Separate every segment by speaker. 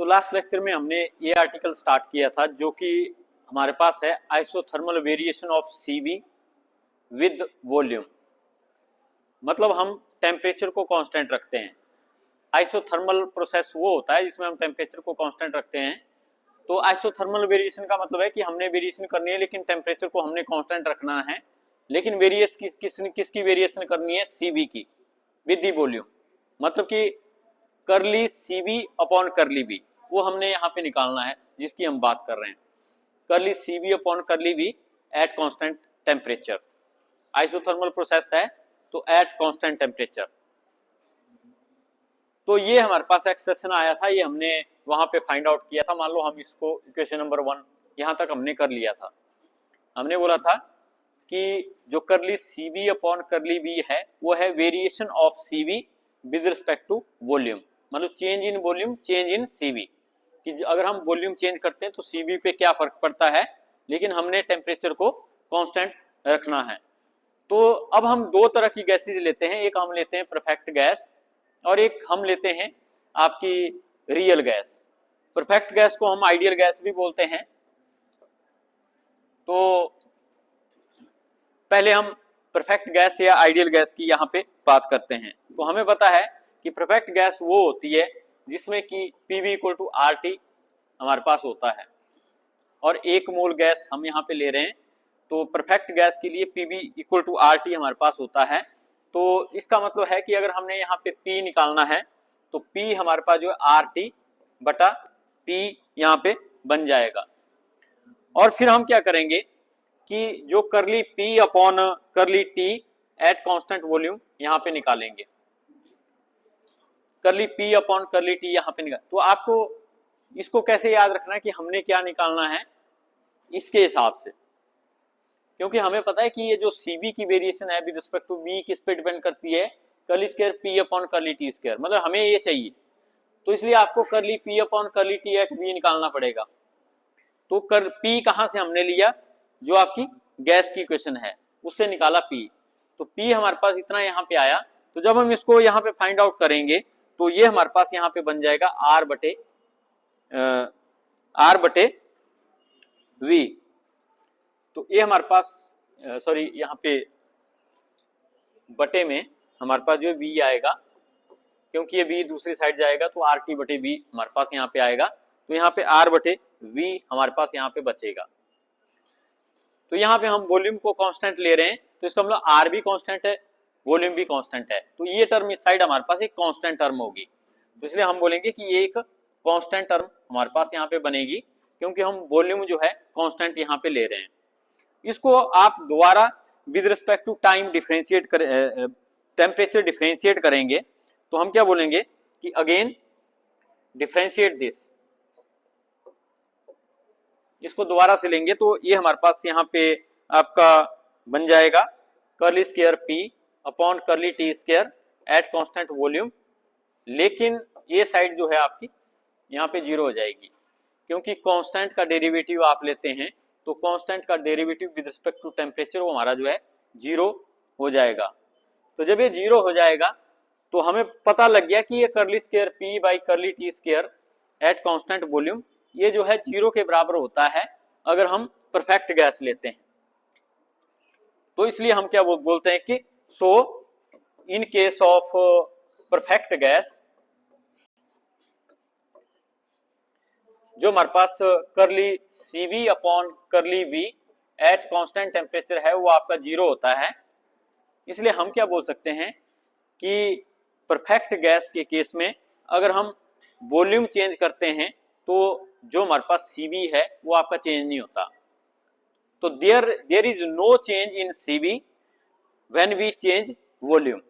Speaker 1: तो last lecture में हमने ये आर्टिकल स्टार्ट किया था जो कि हमारे पास है isothermal variation of CV with volume. मतलब हम टेम्परेचर को कांस्टेंट रखते हैं। आइसोथर्मल प्रोसेस वो होता है जिसमें हम टेम्परेचर को कांस्टेंट रखते हैं। तो आइसोथर्मल वेरिएशन का मतलब है कि हमने वेरिएशन करनी है लेकिन टेम्परेचर को हमने कांस्टेंट रखना है। लेकिन वेरिएस किसकी वेरिएशन करनी है? सीवी की विद द वॉल्यूम। मतलब कि करली सीवी अपॉन करली बी वो हमने यहाँ पे निकालना है जिसकी हम बात कर रहे हैं। Curly CV upon curly V at constant temperature. Isothermal process है तो एट कांस्टेंट टेम्परेचर। तो ये हमारे पास एक्सप्रेशन आया था, ये हमने वहां पे फाइंड आउट किया था। मान लो हम इसको इक्वेशन नंबर 1 यहाँ तक हमने कर लिया था। हमने बोला था कि जो करली सीवी अपॉन करली बी है वो है variation of CV with respect to volume. मतलब change in volume, change in CV, कि अगर हम वॉल्यूम चेंज करते हैं तो सीवी पे क्या फर्क पड़ता है, लेकिन हमने टेम्परेचर को कांस्टेंट रखना है। तो अब हम दो तरह की गैसेज लेते हैं, एक हम लेते हैं परफेक्ट गैस और एक हम लेते हैं आपकी रियल गैस। परफेक्ट गैस को हम आइडियल गैस भी बोलते हैं। तो पहले हम परफेक्ट गैस या आइडियल गैस की यहाँ पे बात करते हैं। तो हमें पता है कि परफेक्ट गैस वो होती है जिसमें कि PV equal to R T हमारे पास होता है और 1 मोल गैस हम यहाँ पे ले रहे हैं। तो परफेक्ट गैस के लिए PV equal to R T हमारे पास होता है। तो इसका मतलब है कि अगर हमने यहाँ पे पी निकालना है तो पी हमारे पास जो है आर टी बटा पी यहाँ पे बन जाएगा। और फिर हम क्या करेंगे कि जो करली P upon curly T at constant volume यहाँ पे निकालेंगे। करली पी अपॉन करली टी यहाँ पे निकाल। तो आपको इसको कैसे याद रखना है कि हमने क्या निकालना है इसके हिसाब से, क्योंकि हमें पता है कि ये जो सीबी की वेरिएशन है विद रिस्पेक्ट टू बी किस पे डिपेंड करती है? करली square P upon curly T square. मतलब हमें ये चाहिए, तो इसलिए आपको करली P upon curly T eight B निकालना पड़ेगा। तो कर पी कहां से हमने लिया? जो आपकी गैस की इक्वेशन है उससे निकाला पी। तो पी हमारे पास इतना यहाँ पे आया। तो जब हम इसको यहाँ पे फाइंड आउट करेंगे तो ये हमारे पास यहाँ पे बन जाएगा आर बटे वी। तो ये हमारे पास सॉरी यहाँ पे बटे में हमारे पास जो वी आएगा, क्योंकि ये वी दूसरी साइड जाएगा तो आर टी बटे वी हमारे पास यहाँ पे आएगा। तो यहाँ पे आर बटे वी हमारे पास यहाँ पे बचेगा। तो यहाँ पे हम वॉल्यूम को कांस्टेंट ले रहे हैं तो इसका मतलब आर भी कांस्टेंट है, वॉल्यूम भी कांस्टेंट है। तो ये टर्म इस साइड हमारे पास एक कांस्टेंट टर्म होगी। तो इसलिए हम बोलेंगे कि ये एक कांस्टेंट टर्म हमारे पास यहाँ पे बनेगी, क्योंकि हम वॉल्यूम जो है कांस्टेंट यहाँ पे ले रहे हैं। इसको आप दोबारा with respect to time differentiate कर टेम्परेचर डिफरेंशिएट करेंगे तो हम क्या बोलेंगे कि अगेन डिफरेंशिएट दिस। इसको दोबारा से लेंगे तो ये हमारे पास यहाँ पे आपका बन जाएगा करली square P upon curly T square eight constant volume. लेकिन ये साइड जो है आपकी यहाँ पे 0 हो जाएगी, क्योंकि कांस्टेंट का डेरिवेटिव आप लेते हैं तो कांस्टेंट का derivative with respect to temperature वो हमारा जो है 0 हो जाएगा। तो जब ये 0 हो जाएगा तो हमें पता लग गया कि ये करली स्क्वायर पी बाई करली T square eight constant volume ये जो है 0 के बराबर होता है अगर हम परफेक्ट गैस लेते हैं। तो इसलिए हम क्या बोलते हैं कि so in case of perfect gas जो हमारे पास curly CV upon curly V at constant temperature है वो आपका 0 होता है। इसलिए हम क्या बोल सकते हैं कि परफेक्ट गैस के केस में अगर हम वॉल्यूम चेंज करते हैं तो जो हमारे पास सीवी है वो आपका चेंज नहीं होता। तो there is no change in CV when we change volume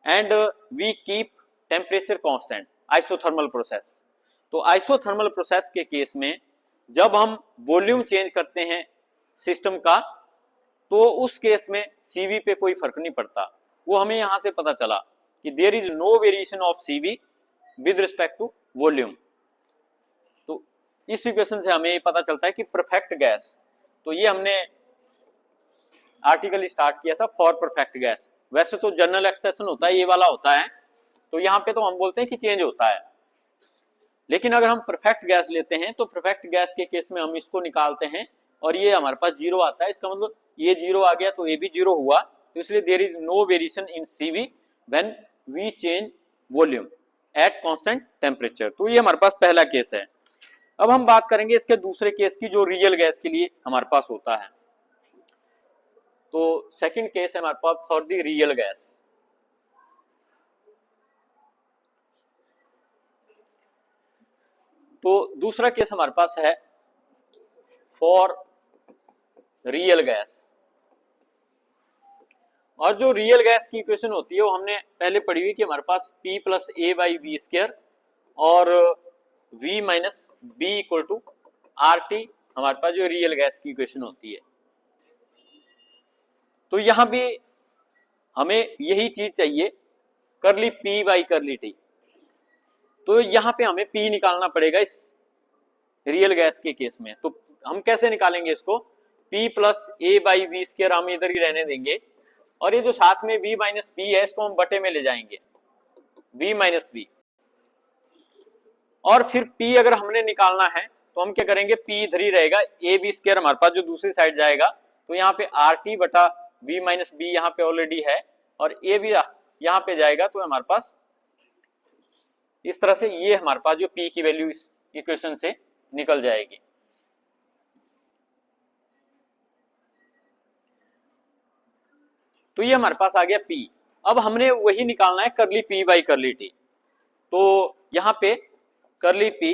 Speaker 1: and we keep temperature constant isothermal process. तो आइसोथर्मल प्रोसेस के केस में जब हम वॉल्यूम चेंज करते हैं सिस्टम का तो उस केस में सीवी पे कोई फर्क नहीं पड़ता। वो हमें यहां से पता चला कि there is no variation of CV with respect to volume. तो इस इक्वेशन से हमें पता चलता है कि परफेक्ट गैस, तो ये हमने आर्टिकल स्टार्ट किया था फॉर परफेक्ट गैस। वैसे तो जनरल एक्सप्रेशन होता है ये वाला होता है, तो यहाँ पे तो हम बोलते हैं कि चेंज होता है। लेकिन अगर हम परफेक्ट गैस लेते हैं तो परफेक्ट गैस के केस में हम इसको निकालते हैं और ये हमारे पास जीरो आता है। इसका मतलब ये जीरो आ गया तो ये भी जीरो हुआ, तो इसलिए there is no variation in CV when we change volume at constant temperature. तो ये हमारे पास पहला केस है। अब हम बात करेंगे इसके दूसरे केस की जो रियल गैस के लिए हमारे पास होता है। तो सेकंड केस है हमारे पास फॉर द रियल गैस। तो दूसरा केस हमारे पास है फॉर रियल गैस। और जो रियल गैस की इक्वेशन होती है वो हमने पहले पढ़ी हुई कि हमारे पास P plus a by V square और V minus b equal to RT हमारे पास जो रियल गैस की इक्वेशन होती है। तो यहां भी हमें यही चीज चाहिए, करली P बाई करली T। तो यहां पे हमें P निकालना पड़ेगा इस रियल गैस के केस में। तो हम कैसे निकालेंगे इसको? P plus a by V square हम इधर ही रहने देंगे और ये जो साथ में V माइनस बी है इसको हम बटे में ले जाएंगे, V माइनस बी। और फिर P अगर हमने निकालना है तो हम क्या करेंगे, P इधर ही रहेगा, ए बी स्क्वायर हमारे पास जो दूसरी साइड जाएगा, तो यहाँ पे RT बटा V माइनस बी यहाँ पे ऑलरेडी है और ए भी यहाँ पे जाएगा, तो हमारे पास इस तरह से ये हमारे पास जो P की वैल्यू इस इक्वेशन से निकल जाएगी। तो ये हमारे पास आ गया P। अब हमने वही निकालना है करली P बाई करली T। तो यहाँ पे करली P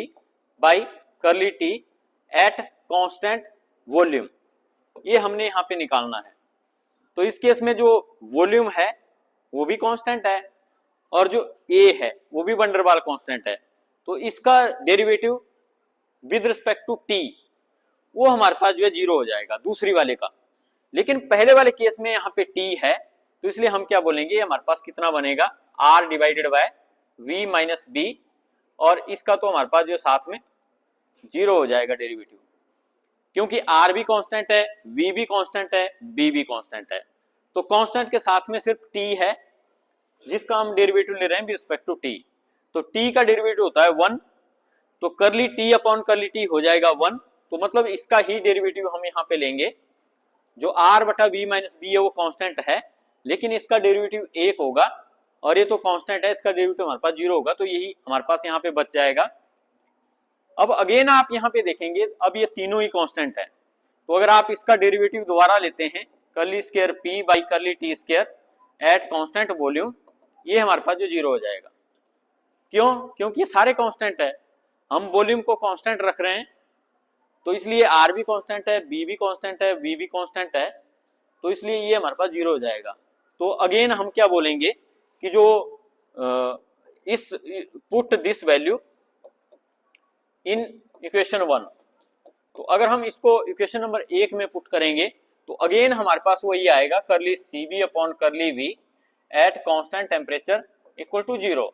Speaker 1: बाई करली T एट कांस्टेंट वॉल्यूम, ये हमने यहाँ पे निकालना है। तो इस केस में जो वॉल्यूम है वो भी कांस्टेंट है और जो A है वो भी वंडर वाल कांस्टेंट है। तो इसका derivative with respect to T वो हमारे पास जो है जीरो हो जाएगा दूसरी वाले का। लेकिन पहले वाले केस में यहाँ पे T है, तो इसलिए हम क्या बोलेंगे, हमारे पास कितना बनेगा, R divided by V minus b, और इसका तो हमारे पास जो साथ में जीरो हो जाएगा डेरिवेटिव, क्योंकि R भी कांस्टेंट है, V भी कांस्टेंट है, B भी कांस्टेंट है। तो कांस्टेंट के साथ में सिर्फ T है जिसका हम डेरिवेटिव ले रहे हैं विद रिस्पेक्ट टू T। तो T का डेरिवेटिव होता है 1, तो करली T अपॉन करली T हो जाएगा 1। तो मतलब इसका ही डेरिवेटिव हम यहाँ पे लेंगे, जो R बटा V माइनस बी है वो कांस्टेंट है, लेकिन इसका डेरिवेटिव 1 होगा और ये तो कांस्टेंट है, इसका डेरिवेटिव हमारे पास 0 होगा, तो यही हमारे पास यहाँ पे बच जाएगा। अब अगेन आप यहाँ पे देखेंगे, अब ये तीनों ही कांस्टेंट है, तो अगर आप इसका डेरिवेटिव दोबारा लेते हैं, करली स्क्वायर P बाई करली T square eight constant volume, ये हमारे पास जो 0 हो जाएगा। क्यों? क्योंकि ये सारे कांस्टेंट है, हम वॉल्यूम को कांस्टेंट रख रहे हैं, तो इसलिए R भी कांस्टेंट है, B भी कांस्टेंट है, V भी कांस्टेंट है, तो इसलिए ये हमारे पास 0 हो जाएगा। तो अगेन हम क्या बोलेंगे कि जो इस put this value in equation 1, तो अगर हम इसको इक्वेशन नंबर 1 में पुट करेंगे तो अगेन हमारे पास वही आएगा, curly CV upon curly V at constant temperature equal to 0।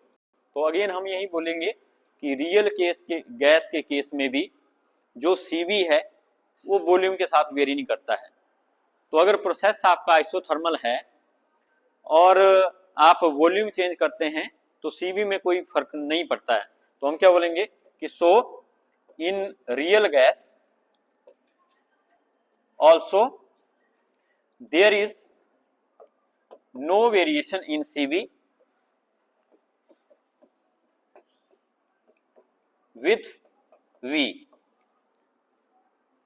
Speaker 1: तो अगेन हम यही बोलेंगे कि रियल केस के गैस के केस में भी जो CV है वो वॉल्यूम के साथ वेरी नहीं करता है। तो अगर प्रोसेस आपका आइसोथर्मल है और आप वॉल्यूम चेंज करते हैं तो CV में कोई फर्क नहीं पड़ता है। तो हम क्या बोलेंगे कि so in real gas also there is no variation in CV with V।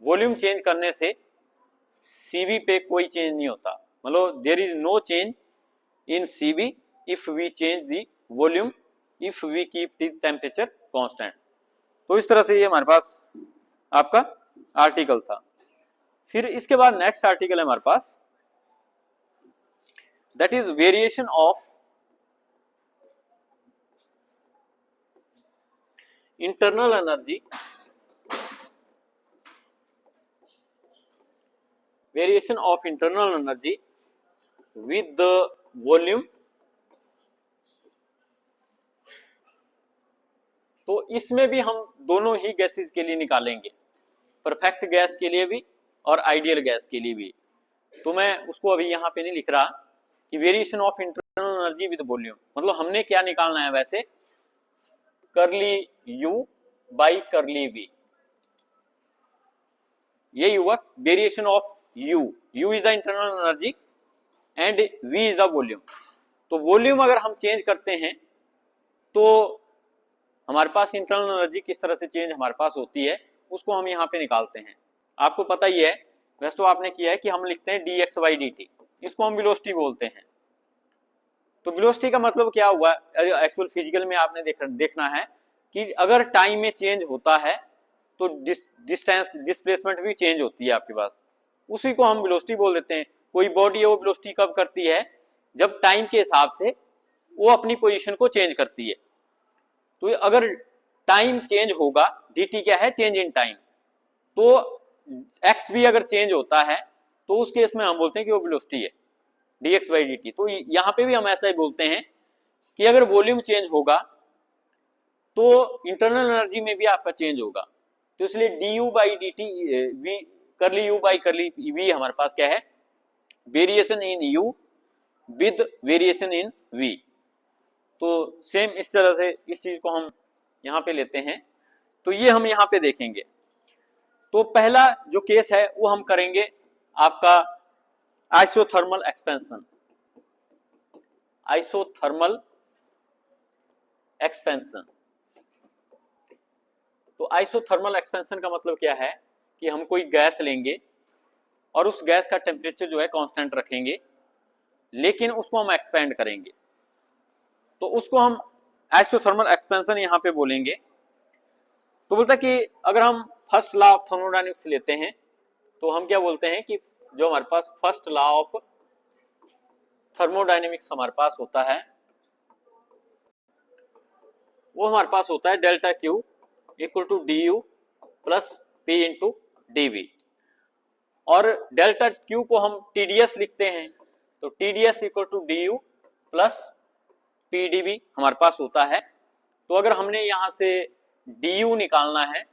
Speaker 1: Volume change करने से CV पे कोई चेंज नहीं होता, मतलब there is no change in CV if we change the volume if we keep the temperature constant. तो इस तरह से ये हमारे पास आपका आर्टिकल था। फिर इसके बाद नेक्स्ट आर्टिकल है हमारे पास, that is variation of internal energy, variation of internal energy with the volume. तो इसमें भी हम दोनों ही गैसेस के लिए निकालेंगे, परफेक्ट गैस के लिए भी और आइडियल गैस के लिए भी। तो मैं उसको अभी यहाँ पे नहीं लिख रहा कि variation of internal energy with volume, मतलब हमने क्या निकालना है, वैसे करली U बाई करली वी, यही हुआ variation of U। U is the internal energy and V is the volume. तो वॉल्यूम अगर हम चेंज करते हैं तो हमारे पास इंटरनल एनर्जी किस तरह से चेंज हमारे पास होती है उसको हम यहाँ पे निकालते हैं। आपको पता ही है, वैसे तो आपने किया है कि हम लिखते हैं dx/dt, इसको हम वेलोसिटी बोलते हैं। तो वेलोसिटी का मतलब क्या हुआ, एक्चुअल फिजिकल में आपने देखना है कि अगर टाइम में चेंज होता है तो डिस्टेंस डिस्प्लेसमेंट भी चेंज होती है आपके पास, उसी को हम वेलोसिटी बोल देते हैं। कोई बॉडी है वो वेलोसिटी कब करती है, जब टाइम के हिसाब से वो अपनी पोजीशन को चेंज करती है। तो अगर टाइम चेंज होगा, dt क्या है, चेंज इन टाइम, तो x भी अगर चेंज होता है तो उस केस में हम बोलते हैं कि वो वेलोसिटी है dx/dt। तो यहां पे भी हम ऐसा ही बोलते हैं कि अगर वॉल्यूम चेंज होगा तो इंटरनल एनर्जी में भी आपका चेंज होगा। तो इसलिए du/dt v करली u/करली v हमारे पास क्या है, variation in u with variation in v। तो सेम इस तरह से इस चीज को हम यहाँ पे लेते हैं। तो ये हम यहाँ पे देखेंगे। तो पहला जो केस है वो हम करेंगे आपका आइसोथर्मल एक्सपेंशन। आइसोथर्मल एक्सपेंशन, तो आइसोथर्मल एक्सपेंशन का मतलब क्या है कि हम कोई गैस लेंगे और उस गैस का टेम्परेचर जो है कांस्टेंट रखेंगे, लेकिन उसको हम एक्सपेंड करेंगे, तो उसको हम आइसोथर्मल एक्सपेंशन यहाँ पे बोलेंगे। तो बोलता कि अगर हम फर्स्ट लॉ ऑफ थर्मोडायनेमिक्स लेते हैं तो हम क्या बोलते हैं कि जो हमारे पास फर्स्ट लॉ ऑफ थर्मोडायनेमिक्स हमारे पास होता है वो हमारे पास होता है delta Q equal to D U plus P into D V, और डेल्टा क्यू को हम टीडीएस लिखते हैं, तो TDS equal to D U plus P D V हमारे पास होता है। तो अगर हमने यहां से डी यू निकालना है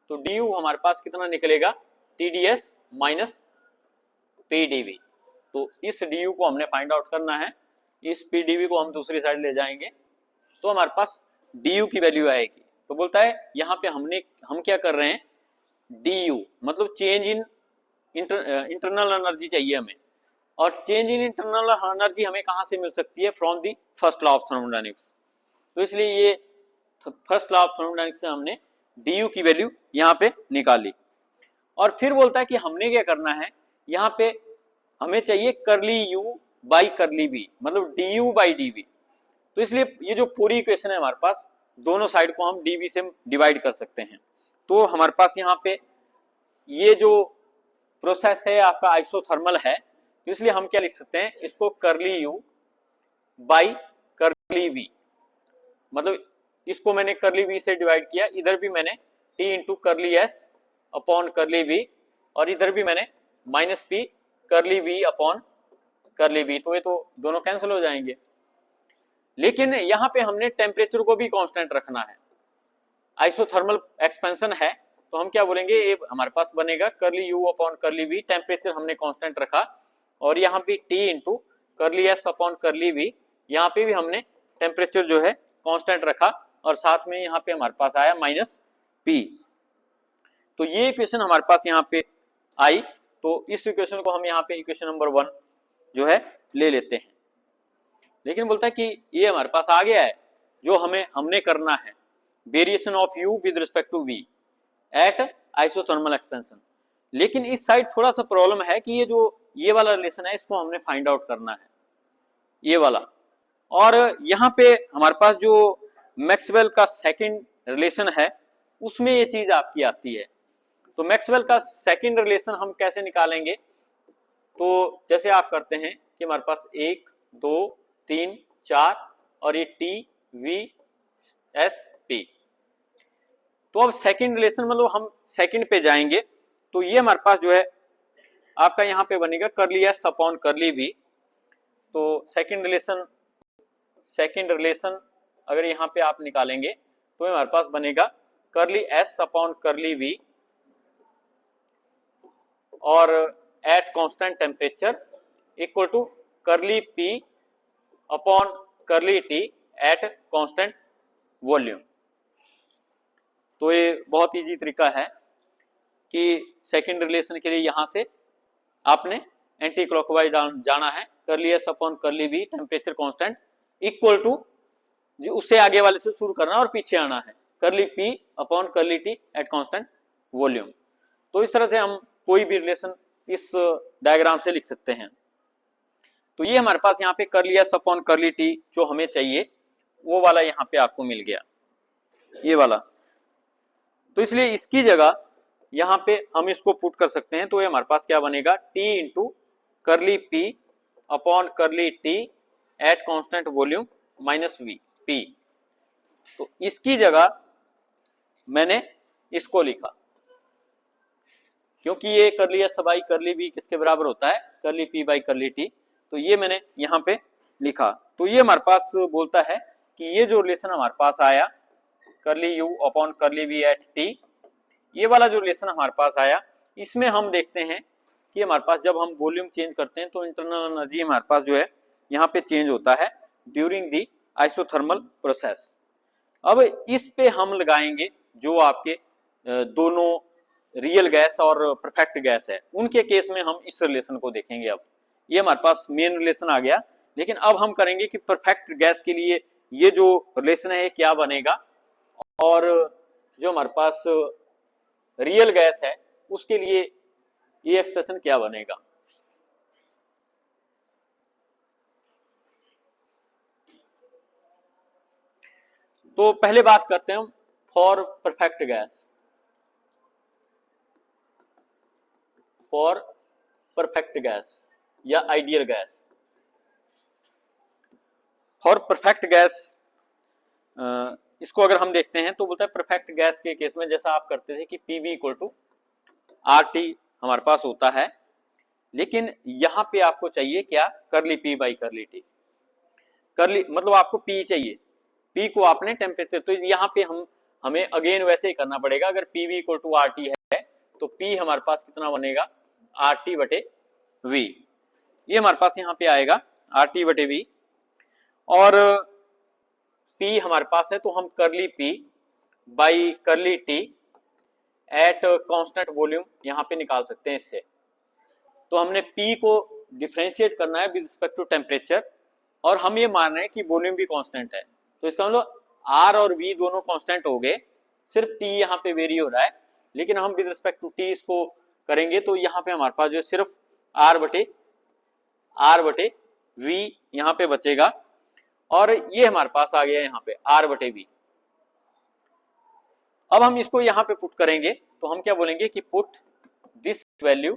Speaker 1: तो डी यू हमारे पास कितना निकलेगा, TDS minus P D V. तो इस डी यू को हमने फाइंड आउट करना है, इस पी डी वी को हम दूसरी साइड ले जाएंगे तो हमारे पास डी यू की वैल्यू आएगी। तो बोलता है यहाँ पे हम क्या कर रहे हैं, डी यू मतलब चेंज इन इंटरनल एनर्जी चाहिए हमें, और चेंज इन इंटरनल एनर्जी हमें कहाँ से मिल सकती है, from the first law of thermodynamics. तो इसलिए ये फर्स्ट लॉ ऑफ थर्मोडायनेमिक्स से हमने डी यू की वैल्यू यहाँ पे निकाली। और फिर बोलता है कि हमने क्या करना है, यहाँ पे हमें चाहिए curly U by curly V, मतलब D U by D V. तो इसलिए ये जो पूरी इक्वेशन है हमारे पास, दोनों साइड को हम डीवी से डिवाइड कर सकते हैं। तो हमारे पास यहाँ पे ये जो प्रोसेस है आपका आइसोथर्मल है, तो इसलिए हम क्या लिख सकते हैं, इसको करली यू बाई करली वी, मतलब इसको मैंने करली वी से डिवाइड किया, इधर भी मैंने टी इंटू करली एस अपॉन करली वी, और इधर भी मैंने माइनस पी करली वी अपॉन करली वी। तो ये तो दोनों कैंसिल हो जाएंगे, लेकिन यहाँ पे हमने टेम्परेचर को भी कांस्टेंट रखना है। आइसोथर्मल एक्सपेंशन है तो हम क्या बोलेंगे, ये हमारे पास बनेगा curly you upon curly we, temperature हमने कांस्टेंट रखा, और यहाँ पे टी इंटू करली एस अपॉन करली वी, यहाँ पे भी हमने टेम्परेचर जो है कांस्टेंट रखा, और साथ में यहाँ पे हमारे पास आया माइनस पी। तो ये इक्वेशन हमारे पास यहाँ पे आई, तो इस इक्वेशन को हम यहाँ पे इक्वेशन नंबर 1 जो है ले लेते हैं। लेकिन बोलता है कि ये हमारे पास आ गया है, जो हमने करना है variation of U with respect to V at isothermal expansion. लेकिन इस साइड थोड़ा सा प्रॉब्लम है कि ये वाला रिलेशन है, इसको हमने फाइंड आउट करना है, ये वाला। और यहाँ पे हमारे पास जो मैक्सवेल का सेकंड रिलेशन है उसमें ये चीज आपकी आती है। तो मैक्सवेल का सेकंड रिलेशन हम कैसे निकालेंगे, तो जैसे आप करते हैं कि हमारे पास 1 2 3 4 और ये टी वी एस पी। तो अब सेकंड रिलेशन मतलब हम सेकंड पे जाएंगे, तो ये हमारे पास जो है आपका यहाँ पे बनेगा curly S upon curly we. तो सेकंड रिलेशन अगर यहाँ पे आप निकालेंगे तो हमारे पास बनेगा curly S upon curly V, और at constant temperature equal to curly P upon curly T at constant volume. तो ये बहुत इजी तरीका है कि सेकंड रिलेशन के लिए यहां से आपने एंटी क्लॉकवाइज जाना है, curly S upon curly V temperature constant equal to उससे आगे वाले से शुरू करना और पीछे आना है, करली P upon curly T at constant volume. तो इस तरह से हम कोई भी रिलेशन इस डायग्राम से लिख सकते हैं। तो ये हमारे पास यहाँ पे करली एस अपॉन करली टी जो हमें चाहिए वो वाला यहाँ पे आपको मिल गया, ये वाला। तो इसलिए इसकी जगह यहाँ पे हम इसको पुट कर सकते हैं। तो ये हमारे पास क्या बनेगा, टी इंटू करली P upon curly T at constant volume minus V P. तो इसकी जगह मैंने इसको लिखा, क्योंकि ये करली एस बाई करली बी किसके बराबर होता है, करली पी बाई करली टी। तो ये मैंने यहाँ पे लिखा। तो ये हमारे पास बोलता है कि ये जो रिलेशन हमारे पास आया करली you upon curly V at T, ये वाला जो रिलेशन हमारे पास आया, इसमें हम देखते हैं कि हमारे पास जब हम वॉल्यूम चेंज करते हैं तो इंटरनल एनर्जी हमारे पास जो है यहाँ पे चेंज होता है ड्यूरिंग दी आइसोथर्मल प्रोसेस। अब इस पे हम लगाएंगे जो आपके दोनों रियल गैस और परफेक्ट गैस है, उनके केस में हम इस रिलेशन को देखेंगे। अब ये हमारे पास मेन रिलेशन आ गया, लेकिन अब हम करेंगे कि परफेक्ट गैस के लिए ये जो रिलेशन है क्या बनेगा, और जो हमारे पास रियल गैस है उसके लिए ये एक्सप्रेशन क्या बनेगा। तो पहले बात करते हैं for perfect gas. For perfect gas या ideal gas. For perfect gas इसको अगर हम देखते हैं तो बोलता है परफेक्ट गैस के केस में जैसा आप करते थे कि PV equal to R T हमारे पास होता है, लेकिन यहां पे आपको चाहिए क्या, करली पी बाई करली टी। करली मतलब आपको पी चाहिए, पी को आपने टेम्परेचर, तो यहाँ पे हमें अगेन वैसे ही करना पड़ेगा। अगर PV equal to R T है तो पी हमारे पास कितना बनेगा, आर टी बटे वी। ये हमारे पास यहाँ पे आएगा आर टी बटे वी, और पी हमारे पास है तो हम करली पी बाई करली टी एट कांस्टेंट वॉल्यूम यहाँ पे निकाल सकते हैं इससे। तो हमने पी को डिफरेंशिएट करना है विद रिस्पेक्ट टू टेम्परेचर, और हम ये मान रहे हैं कि वॉल्यूम भी कांस्टेंट है। तो इसका मतलब आर और वी दोनों कांस्टेंट हो गए, सिर्फ टी यहाँ पे वेरी हो रहा है, लेकिन हम विद रिस्पेक्ट टू टी इसको करेंगे तो यहाँ पे हमारे पास जो है सिर्फ आर बटे वी यहाँ पे बचेगा, और ये हमारे पास आ गया यहाँ पे आर बटे वी। अब हम इसको यहाँ पे पुट करेंगे तो हम क्या बोलेंगे कि put this value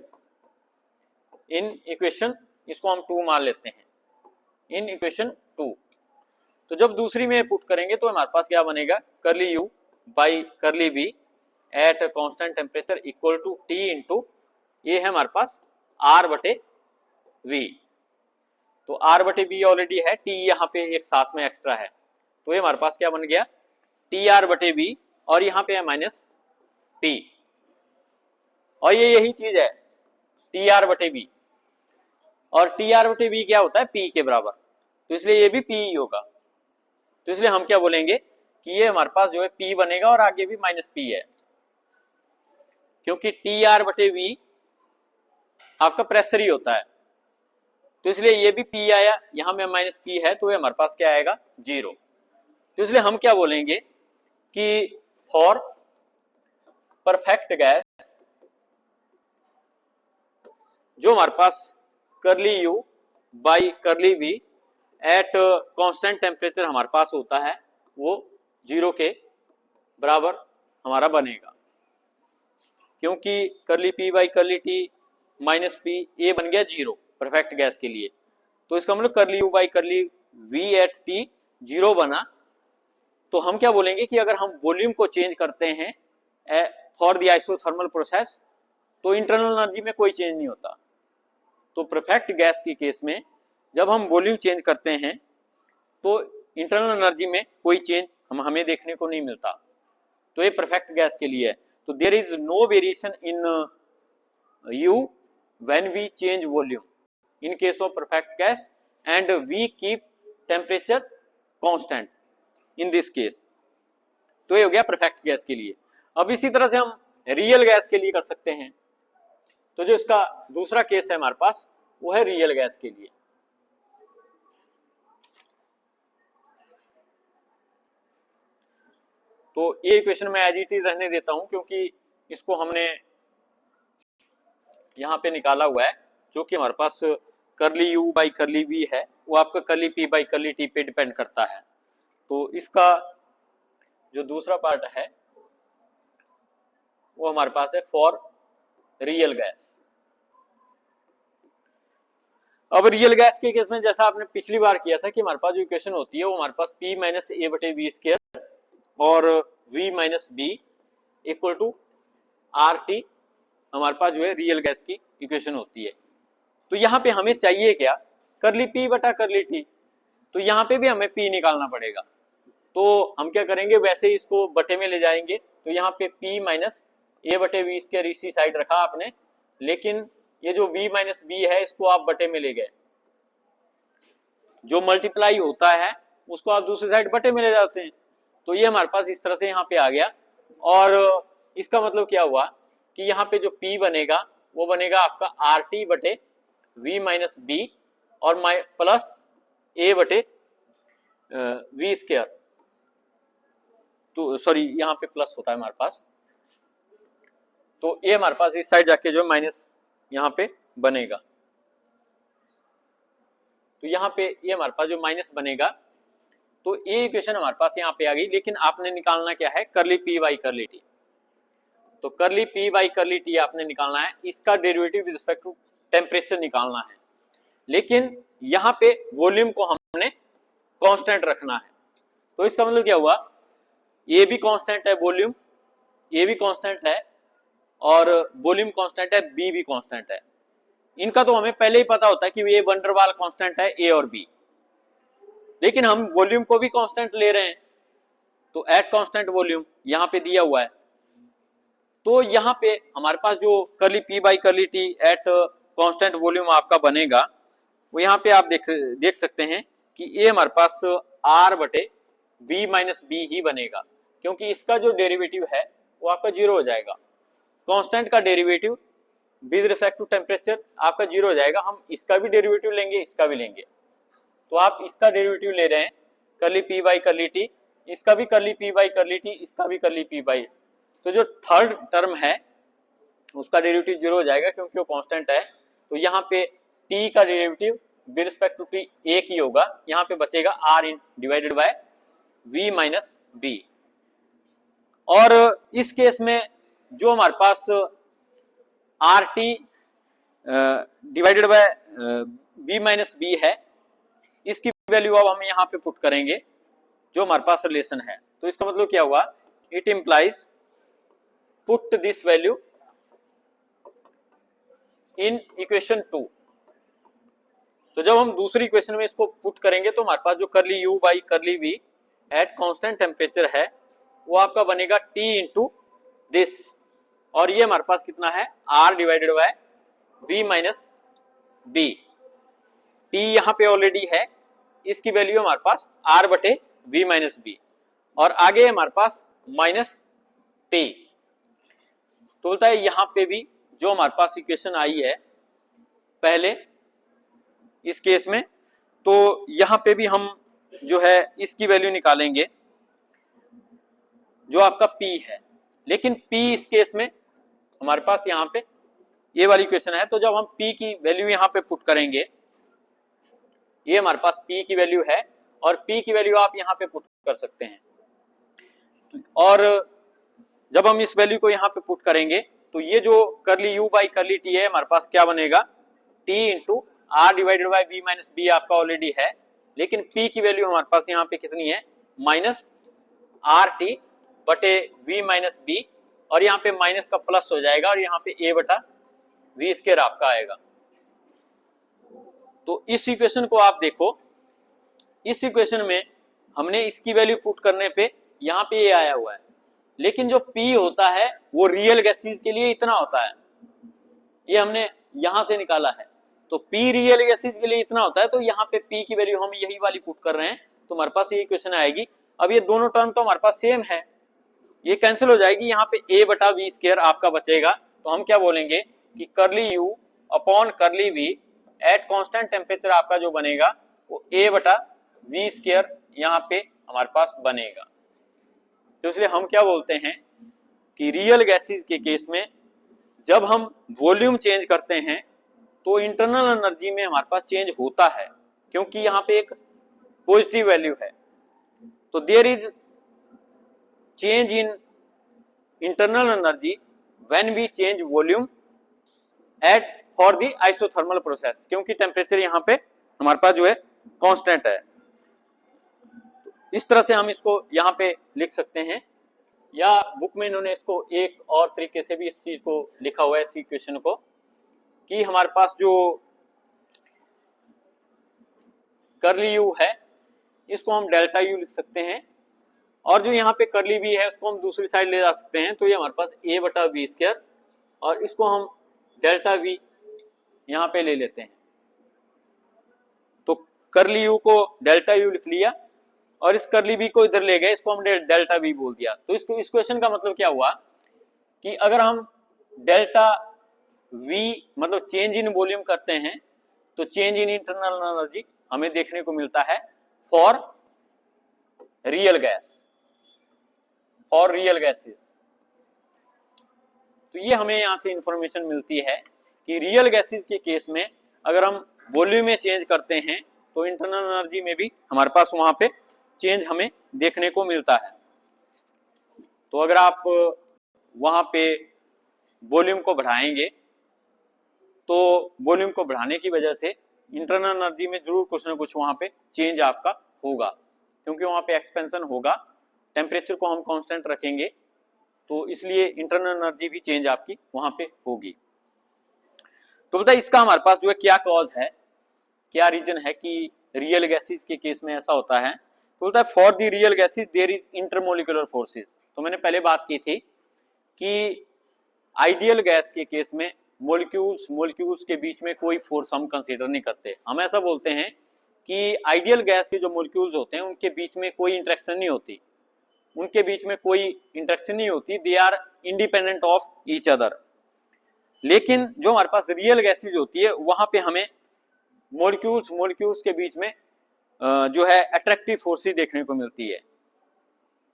Speaker 1: in equation, इसको हम 2 मान लेते हैं, इन इक्वेशन 2। तो जब दूसरी में पुट करेंगे तो हमारे पास क्या बनेगा, curly U by curly V at constant temperature equal to T into, ये है हमारे पास आर बटे वी। तो आर बटे बी ऑलरेडी है, टी यहाँ पे एक साथ में एक्स्ट्रा है, तो ये हमारे पास क्या बन गया, टी आर बटे बी, और यहाँ पे है माइनस पी, और ये यही चीज है टी आर बटे बी, और टी आर बटे बी क्या होता है, पी के बराबर, तो इसलिए ये भी पी ही होगा। तो इसलिए हम क्या बोलेंगे कि ये हमारे पास जो है पी बनेगा, और आगे भी माइनस पी है, क्योंकि टी आर बटे वी आपका प्रेशर ही होता है, तो इसलिए ये भी पी आया, यहां में माइनस पी है, तो ये हमारे पास क्या आएगा, 0। तो इसलिए हम क्या बोलेंगे कि फॉर परफेक्ट गैस जो हमारे पास curly U by curly V at constant temperature हमारे पास होता है, वो 0 के बराबर हमारा बनेगा, क्योंकि करली पी बाई करली टी माइनस पी, ये बन गया 0 परफेक्ट गैस के लिए। तो इसका मतलब curly U by curly V at T 0 बना। तो हम क्या बोलेंगे कि अगर हम वॉल्यूम को चेंज करते हैं फॉर द आइसोथर्मल प्रोसेस तो इंटरनल एनर्जी में कोई चेंज नहीं होता। तो परफेक्ट गैस के केस में जब हम वॉल्यूम चेंज करते हैं तो इंटरनल एनर्जी में कोई चेंज हमें देखने को नहीं मिलता। तो ये परफेक्ट गैस के लिए है। तो there is no variation in U when we change volume in case of perfect gas, and we keep temperature constant in this case. तो ये हो गया परफेक्ट गैस के लिए। अब इसी तरह से हम रियल गैस के लिए कर सकते हैं। तो जो इसका दूसरा केस है हमारे पास वो है रियल गैस के लिए। तो ये इक्वेशन मैं एज इट इज रहने देता हूं क्योंकि इसको हमने यहां पे निकाला हुआ है, जो कि हमारे पास curly U by curly V है, वो आपका curly P by curly T पे डिपेंड करता है। तो इसका जो दूसरा पार्ट है वो हमारे पास है फॉर रियल गैस। अब रियल गैस के केस में जैसा आपने पिछली बार किया था कि हमारे पास जो इक्वेशन होती है वो हमारे पास P माइनस ए बटे वी स्क्वायर और V minus b equal to R T हमारे पास जो है रियल गैस की इक्वेशन होती है। तो यहाँ पे हमें चाहिए क्या, कर्ली P बटा कर्ली T। तो यहाँ पे भी हमें P निकालना पड़ेगा। तो हम क्या करेंगे, वैसे ही इसको बटे में ले जाएंगे। तो यहाँ पे P माइनस ए बटे वी स्क्वायर इसी साइड रखा आपने, लेकिन ये जो V माइनस बी है इसको आप बटे में ले गए। जो मल्टीप्लाई होता है उसको आप दूसरी साइड बटे में ले जाते हैं। तो ये हमारे पास इस तरह से यहाँ पे आ गया। और इसका मतलब क्या हुआ कि यहाँ पे जो P बनेगा वो बनेगा आपका आर टी बटे V माइनस बी और प्लस ए बटे वी स्क्वायर। तो सॉरी यहाँ पे प्लस होता है हमारे पास, तो ये हमारे पास इस साइड जाके जो माइनस यहाँ पे बनेगा। तो यहाँ पे ये हमारे पास जो माइनस बनेगा, तो ये इक्वेशन हमारे पास यहाँ पे आ गई। लेकिन आपने निकालना क्या है, curly P by curly T। तो curly P by curly T आपने निकालना है, इसका derivative with respect to temperature निकालना है। लेकिन यहाँ पे वॉल्यूम को हमने कांस्टेंट रखना है। तो इसका मतलब क्या हुआ, ये भी कांस्टेंट है वॉल्यूम, ये भी कांस्टेंट है और वॉल्यूम कांस्टेंट है, बी भी कांस्टेंट है। इनका तो हमें पहले ही पता होता है कि ये वैन डर वाल कांस्टेंट है ए और बी, लेकिन हम वॉल्यूम को भी कांस्टेंट ले रहे हैं। तो एट कांस्टेंट वॉल्यूम यहाँ पे दिया हुआ है। तो यहाँ पे हमारे पास जो curly P by curly T eight constant volume आपका बनेगा, वो यहाँ पे आप देख सकते हैं कि ये हमारे पास R बटे V माइनस बी ही बनेगा, क्योंकि इसका जो डेरिवेटिव है वो आपका जीरो हो जाएगा। कांस्टेंट का derivative with respect to temperature आपका जीरो हो जाएगा। हम इसका भी डेरिवेटिव लेंगे, इसका भी लेंगे। तो आप इसका डेरिवेटिव ले रहे हैं curly P by curly T, इसका भी curly P by curly T, इसका भी कर्ली P बाई। तो जो थर्ड टर्म है उसका डेरिवेटिव जीरो हो जाएगा क्योंकि वो कांस्टेंट है। तो यहाँ पे T का derivative with respect to T एक ही होगा, यहाँ पे बचेगा R इन divided by V minus b. और इस केस में जो हमारे पास R T divided by b minus b है, इसकी वैल्यू अब हम यहाँ पे पुट करेंगे जो हमारे पास रिलेशन है। तो इसका मतलब क्या हुआ, it implies put this value in equation 2। तो जब हम दूसरी इक्वेशन में इसको पुट करेंगे तो हमारे पास जो curly U by curly V at constant temperature है वो आपका बनेगा T इंटू दिस, और ये हमारे पास कितना है R divided by V minus b. T यहाँ पे ऑलरेडी है, इसकी वैल्यू हमारे पास R बटे V माइनस बी, और आगे हमारे पास माइनस T। तो बोलता है यहाँ पे भी जो हमारे पास इक्वेशन आई है पहले इस केस में, तो यहाँ पे भी हम जो है इसकी वैल्यू निकालेंगे जो आपका P है। लेकिन P इस केस में हमारे पास यहाँ पे ये वाली इक्वेशन है। तो जब हम P की वैल्यू यहाँ पे पुट करेंगे, ये हमारे पास P की वैल्यू है और P की वैल्यू आप यहाँ पे पुट कर सकते हैं। और जब हम इस वैल्यू को यहाँ पे पुट करेंगे तो ये जो curly U by curly T है हमारे पास क्या बनेगा, T into R divided by V minus b आपका ऑलरेडी है, लेकिन P की वैल्यू हमारे पास यहाँ पे कितनी है, माइनस आर टी बटे V माइनस बी, और यहाँ पे माइनस का प्लस हो जाएगा और यहाँ पे A बटा V स्क्वायर आपका आएगा। तो इस इक्वेशन को आप देखो, इस इक्वेशन में हमने इसकी वैल्यू पुट करने पे यहाँ पे ये आया हुआ है, लेकिन जो P होता है वो रियल गैसेस के लिए इतना होता है, ये हमने यहां से निकाला है। तो P रियल गैसेस के लिए इतना होता है, तो यहाँ पे P की वैल्यू हम यही वाली पुट कर रहे हैं, तो हमारे पास ये इक्वेशन आएगी। अब ये दोनों टर्म तो हमारे पास सेम है, ये कैंसिल हो जाएगी, यहाँ पे a बटा वी स्क्वायर आपका बचेगा। तो हम क्या बोलेंगे कि करली u upon curly v at constant temperature आपका जो बनेगा वो a बटा वी स्क्वायर यहाँ पे हमारे पास बनेगा। तो इसलिए हम क्या बोलते हैं कि रियल गैसेस के केस में जब हम वॉल्यूम चेंज करते हैं तो इंटरनल एनर्जी में हमारे पास चेंज होता है, क्योंकि यहाँ पे एक पॉजिटिव वैल्यू है। तो there is change in internal energy when we change volume at for the isothermal process, क्योंकि टेम्परेचर यहाँ पे हमारे पास जो है कांस्टेंट है। इस तरह से हम इसको यहाँ पे लिख सकते हैं, या बुक में इन्होंने इसको एक और तरीके से भी इस चीज को लिखा हुआ है, इस इक्वेशन को, कि हमारे पास जो करली यू है इसको हम डेल्टा यू लिख सकते हैं, और जो यहाँ पे करली वी है उसको हम दूसरी साइड ले जा सकते हैं। तो ये हमारे पास a बटा वी स्क्वायर, और इसको हम डेल्टा वी यहाँ पे ले लेते हैं। तो करली यू को डेल्टा यू लिख लिया और इस करली वी को इधर ले गए, इसको हमने डेल्टा वी बोल दिया। तो इसको इस क्वेश्चन का मतलब क्या हुआ कि अगर हम डेल्टा वी मतलब चेंज इन वॉल्यूम करते हैं तो चेंज इन इंटरनल एनर्जी हमें देखने को मिलता है for real gas, for real gases. तो ये हमें यहां से इंफॉर्मेशन मिलती है कि रियल गैसेस के केस में अगर हम वॉल्यूम में चेंज करते हैं तो इंटरनल एनर्जी में भी हमारे पास वहां पे चेंज हमें देखने को मिलता है। तो अगर आप वहां पे वॉल्यूम को बढ़ाएंगे तो वॉल्यूम को बढ़ाने की वजह से इंटरनल एनर्जी में जरूर कुछ ना कुछ वहां पे चेंज आपका होगा, क्योंकि वहां पे एक्सपेंशन होगा। टेम्परेचर को हम कांस्टेंट रखेंगे तो इसलिए इंटरनल एनर्जी भी चेंज आपकी वहां पे होगी। तो बताइए इसका हमारे पास जो है क्या कॉज है, क्या रीजन है कि रियल गैसेस के केस में ऐसा होता है। तो बोलता है for the real gases there is intermolecular forces. तो मैंने पहले बात की थी कि आइडियल गैस के केस में मॉलिक्यूल्स के बीच में कोई फोर्स हम कंसीडर नहीं करते। हम ऐसा बोलते हैं कि आइडियल गैस के जो मॉलिक्यूल्स होते हैं उनके बीच में कोई इंटरेक्शन नहीं होती, उनके बीच में कोई इंटरेक्शन नहीं होती, they are independent of each other. लेकिन जो हमारे पास रियल गैसेज होती है वहां पे हमें मॉलिक्यूल्स के बीच में जो है अट्रैक्टिव फोर्स देखने को मिलती है।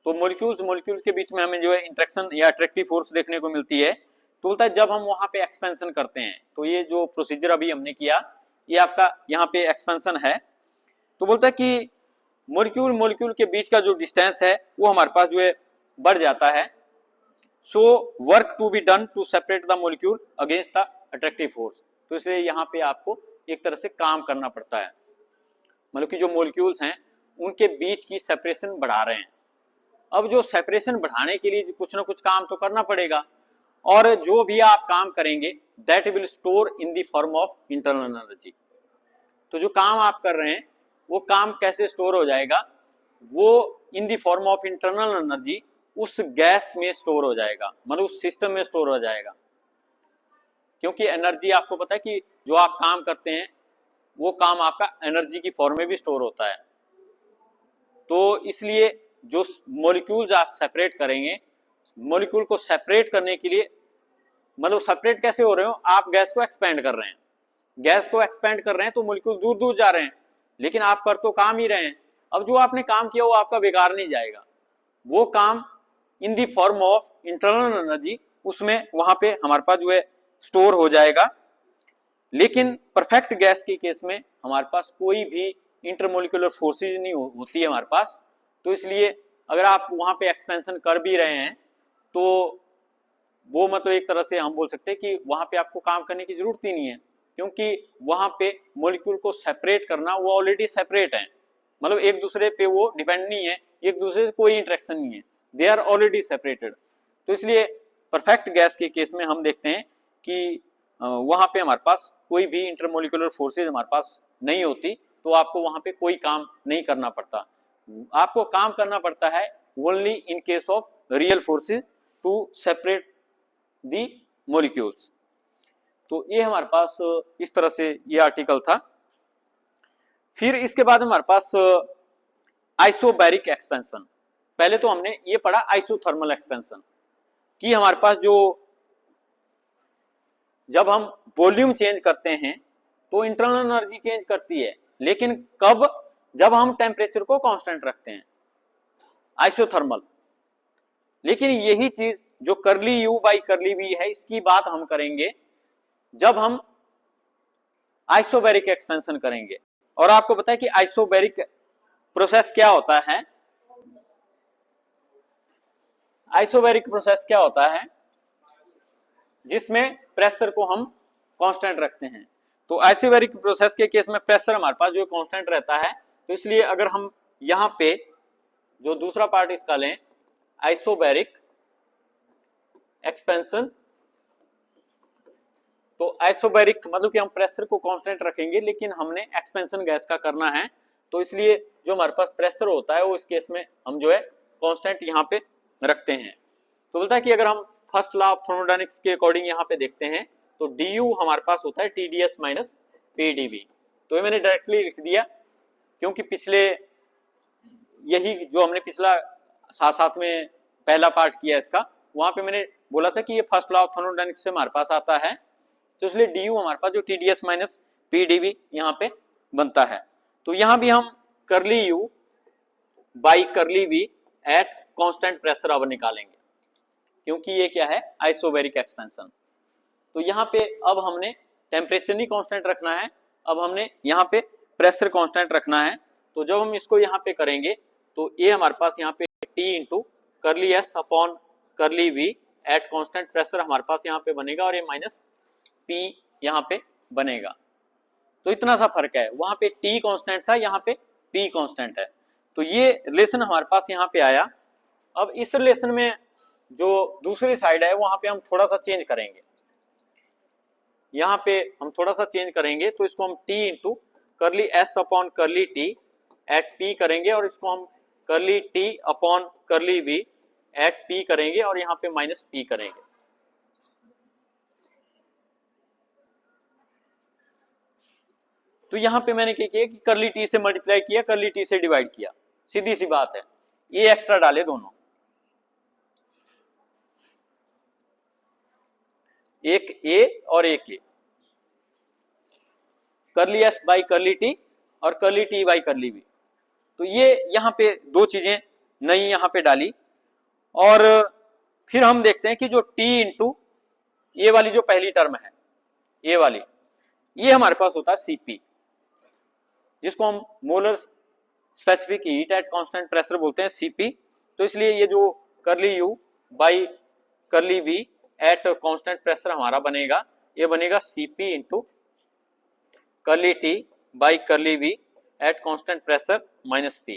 Speaker 1: तो मॉलिक्यूल्स के बीच में हमें जो है इंटरेक्शन या अट्रैक्टिव फोर्स देखने को मिलती है। तो बोलता है जब हम वहां पे एक्सपेंशन करते हैं, तो ये जो प्रोसीजर अभी हमने किया ये आपका यहाँ पे एक्सपेंशन है। तो बोलता है कि मॉलिक्यूल के बीच का जो डिस्टेंस है वो हमारे पास जो है बढ़ जाता है। So work to be done to separate the molecule against the attractive force. तो इसलिए यहाँ पे आपको एक तरह से काम करना पड़ता है, मतलब कि जो मॉलिक्यूल्स हैं उनके बीच की सेपरेशन बढ़ा रहे हैं। अब जो सेपरेशन बढ़ाने के लिए कुछ ना कुछ काम तो करना पड़ेगा, और जो भी आप काम करेंगे that will store in the form of internal energy. तो जो काम आप कर रहे हैं वो काम कैसे स्टोर हो जाएगा, वो in the form of internal energy उस गैस में स्टोर हो जाएगा, मतलब उस सिस्टम में स्टोर हो जाएगा। क्योंकि एनर्जी आपको पता है कि जो आप काम करते हैं वो काम आपका एनर्जी की फॉर्म में भी स्टोर होता है। तो इसलिए जो मॉलिक्यूल्स आप सेपरेट करेंगे, मॉलिक्यूल को सेपरेट करने के लिए, मतलब सेपरेट कैसे हो रहे हो, आप गैस को एक्सपेंड कर रहे हैं, गैस को एक्सपेंड कर रहे हैं तो मॉलिक्यूल दूर दूर जा रहे हैं, लेकिन आप कर तो काम ही रहे हैं। अब जो आपने काम किया वो आपका बेकार नहीं जाएगा, वो काम in the form of internal energy उसमें वहां पे हमारे पास जो है स्टोर हो जाएगा। लेकिन परफेक्ट गैस के केस में हमारे पास कोई भी इंटरमोलिकुलर फोर्सेज नहीं होती है हमारे पास। तो इसलिए अगर आप वहां पे एक्सपेंशन कर भी रहे हैं तो वो मतलब एक तरह से हम बोल सकते हैं कि वहां पे आपको काम करने की जरूरत ही नहीं है, क्योंकि वहां पे मॉलिक्यूल को सेपरेट करना वो ऑलरेडी सेपरेट है, मतलब एक दूसरे पे वो डिपेंड नहीं है, एक दूसरे से कोई इंटरेक्शन नहीं है, दे आर ऑलरेडी सेपरेटेड। तो इसलिए परफेक्ट गैस के केस में हम देखते हैं कि वहां पे हमारे पास कोई भी इंटरमोलिकुलर फोर्सेज हमारे पास नहीं होती, तो आपको वहां पे कोई काम नहीं करना पड़ता। आपको काम करना पड़ता है only in case of real forces to separate the molecules. तो ये हमारे पास इस तरह से ये आर्टिकल था। फिर इसके बाद हमारे पास आइसोबैरिक एक्सपेंशन। पहले तो हमने ये पढ़ा आइसोथर्मल एक्सपेंशन कि हमारे पास जो जब हम वॉल्यूम चेंज करते हैं तो इंटरनल एनर्जी चेंज करती है, लेकिन कब? जब हम टेम्परेचर को कांस्टेंट रखते हैं, आइसोथर्मल। लेकिन यही चीज जो curly U by curly V है, इसकी बात हम करेंगे जब हम आइसोबैरिक एक्सपेंशन करेंगे। और आपको पता है कि आइसोबैरिक प्रोसेस क्या होता है? आइसोबैरिक प्रोसेस क्या होता है? जिसमें प्रेशर को हम कांस्टेंट रखते हैं। तो आइसोबैरिक प्रोसेस के केस में प्रेशर हमारे पास जो कांस्टेंट रहता है, तो इसलिए अगर हम यहां पे जो दूसरा पार्ट इसका लें, आइसोबैरिक एक्सपेंशन, तो आइसोबैरिक मतलब कि हम प्रेशर को कांस्टेंट रखेंगे लेकिन हमने एक्सपेंशन गैस का करना है, तो इसलिए जो हमारे पास प्रेशर होता है वो इस केस में हम जो है कांस्टेंट यहाँ पे रखते हैं। तो बोलता है कि अगर हम फर्स्ट लॉ ऑफ थर्मोडायनेमिक्स के अकॉर्डिंग यहाँ पे देखते हैं तो du हमारे पास होता है TdS माइनस PdV। तो ये मैंने डायरेक्टली लिख दिया क्योंकि पिछले यही जो हमने पिछला साथ में पहला पार्ट किया इसका, वहां पे मैंने बोला था कि ये फर्स्ट लॉ ऑफ थर्मोडायनेमिक्स से हमारे पास आता है, तो इसलिए du हमारे पास जो TdS माइनस PdV यहाँ पे बनता है। तो यहाँ भी हम curly u by curly v at constant pressure अब निकालेंगे क्योंकि ये क्या है? Isobaric expansion. तो यहाँ पे अब हमने टेम्परेचर नहीं कांस्टेंट रखना है, अब हमने यहाँ पे प्रेशर कांस्टेंट रखना है। तो जब हम इसको यहाँ पे करेंगे तो ये हमारे पास यहाँ पे T into curly S upon curly V at constant pressure हमारे पास यहाँ पे बनेगा और ये माइनस P यहाँ पे बनेगा। तो इतना सा फर्क है, वहां पे T कांस्टेंट था, यहाँ पे P कांस्टेंट है। तो ये रिलेशन हमारे पास यहाँ पे आया। अब इस रिलेशन में जो दूसरी साइड है वहां पे हम थोड़ा सा चेंज करेंगे, यहाँ पे हम थोड़ा सा चेंज करेंगे, तो इसको हम T into curly S upon curly T at P करेंगे और इसको हम curly T upon curly V at P करेंगे और यहाँ पे माइनस P करेंगे। तो यहाँ पे मैंने क्या किया कि कर्ली T से मल्टीप्लाई किया, कर्ली T से डिवाइड किया, सीधी सी बात है। ये एक्स्ट्रा डाले दोनों, एक A और एक A, curly S by curly T और curly T by curly V। तो ये यहाँ पे दो चीजें नई यहाँ पे डाली। और फिर हम देखते हैं कि जो T इंटू ये वाली जो पहली टर्म है, ये वाली, ये हमारे पास होता है Cp, जिसको हम molar specific heat at constant pressure बोलते हैं, Cp। तो इसलिए ये जो curly U by curly V at constant pressure हमारा बनेगा, ये बनेगा Cp into curly T by curly V at constant pressure minus P।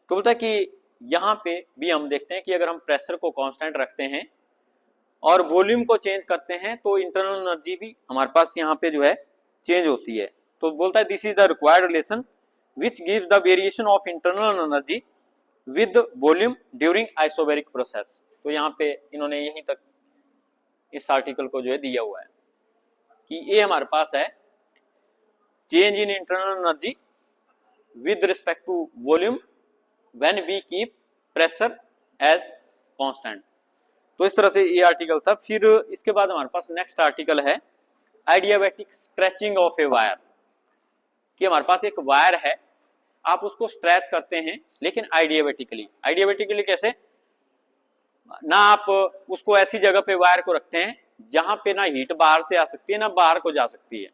Speaker 1: तो बोलता है कि यहाँ पे भी हम देखते हैं कि अगर हम प्रेशर को कांस्टेंट रखते हैं और वॉल्यूम को चेंज करते हैं तो इंटरनल एनर्जी भी हमारे पास यहाँ पे जो है चेंज होती है। तो बोलता है this is the required relation which gives the variation of internal energy with volume during isobaric process. तो यहाँ पे इन्होंने यहीं तक इस आर्टिकल को जो है दिया हुआ है कि ये हमारे पास है change in internal energy with respect to volume when we keep pressure as constant. तो इस तरह से ये आर्टिकल था। फिर इसके बाद हमारे पास नेक्स्ट आर्टिकल है आइडियाबैटिक स्ट्रेचिंग ऑफ ए वायर, कि हमारे पास एक वायर है, आप उसको स्ट्रेच करते हैं लेकिन आइडियाबैटिकली। आइडियाबैटिकली कैसे? ना आप उसको ऐसी जगह पे वायर को रखते हैं जहां पे ना हीट बाहर से आ सकती है ना बाहर को जा सकती है,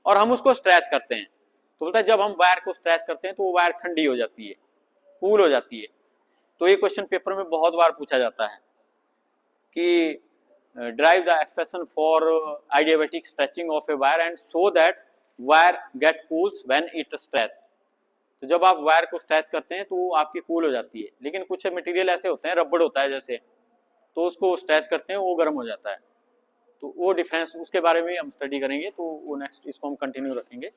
Speaker 1: और हम उसको स्ट्रेच करते हैं। तो बोलता है जब हम वायर को स्ट्रेच करते हैं तो वो वायर ठंडी हो जाती है, कूल हो जाती है। तो ये क्वेश्चन पेपर में बहुत बार पूछा जाता है कि derive the expression for adiabatic stretching of a wire and so that wire get cools when it stretch. तो जब आप वायर को स्ट्रेच करते हैं तो वो आपकी कूल हो जाती है, लेकिन कुछ मटेरियल ऐसे होते हैं, रबड़ होता है जैसे, तो उसको स्ट्रेच करते हैं वो गर्म हो जाता है। तो वो डिफरेंस उसके बारे में हम स्टडी करेंगे, तो वो नेक्स्ट इसको हम कंटिन्यू रखेंगे।